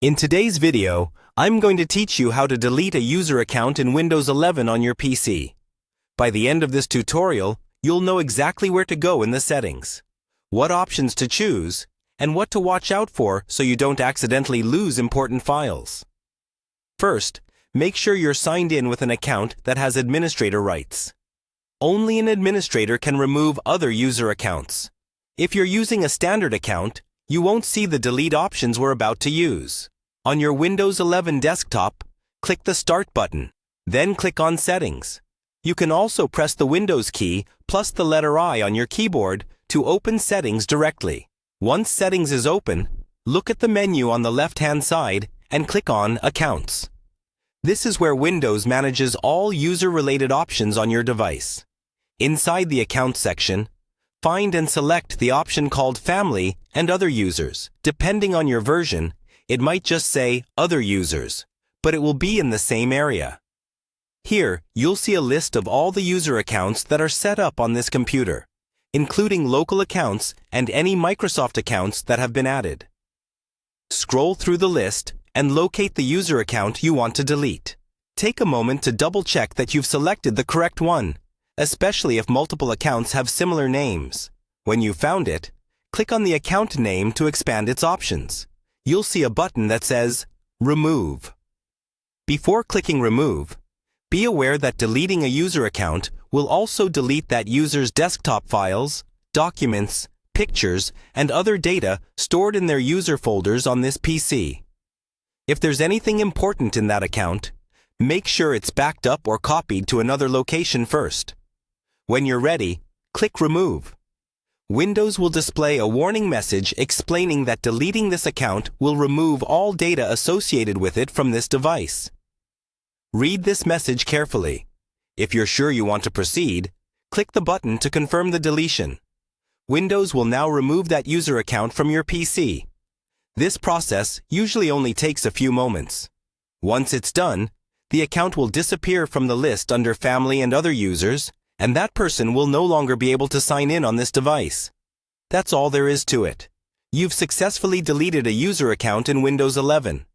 In today's video, I'm going to teach you how to delete a user account in Windows 11 on your PC. By the end of this tutorial, you'll know exactly where to go in the settings, what options to choose, and what to watch out for so you don't accidentally lose important files. First, make sure you're signed in with an account that has administrator rights. Only an administrator can remove other user accounts. If you're using a standard account, you won't see the delete options we're about to use. On your Windows 11 desktop, click the Start button, then click on Settings. You can also press the Windows key plus the letter I on your keyboard to open Settings directly. Once Settings is open, look at the menu on the left-hand side and click on Accounts. This is where Windows manages all user-related options on your device. Inside the Accounts section, find and select the option called Family and Other Users. Depending on your version, it might just say Other Users, but it will be in the same area. Here, you'll see a list of all the user accounts that are set up on this computer, including local accounts and any Microsoft accounts that have been added. Scroll through the list and locate the user account you want to delete. Take a moment to double-check that you've selected the correct one, especially if multiple accounts have similar names. When you've found it, click on the account name to expand its options. You'll see a button that says Remove. Before clicking Remove, be aware that deleting a user account will also delete that user's desktop files, documents, pictures, and other data stored in their user folders on this PC. If there's anything important in that account, make sure it's backed up or copied to another location first. When you're ready, click Remove. Windows will display a warning message explaining that deleting this account will remove all data associated with it from this device. Read this message carefully. If you're sure you want to proceed, click the button to confirm the deletion. Windows will now remove that user account from your PC. This process usually only takes a few moments. Once it's done, the account will disappear from the list under Family and Other Users, and that person will no longer be able to sign in on this device. That's all there is to it. You've successfully deleted a user account in Windows 11.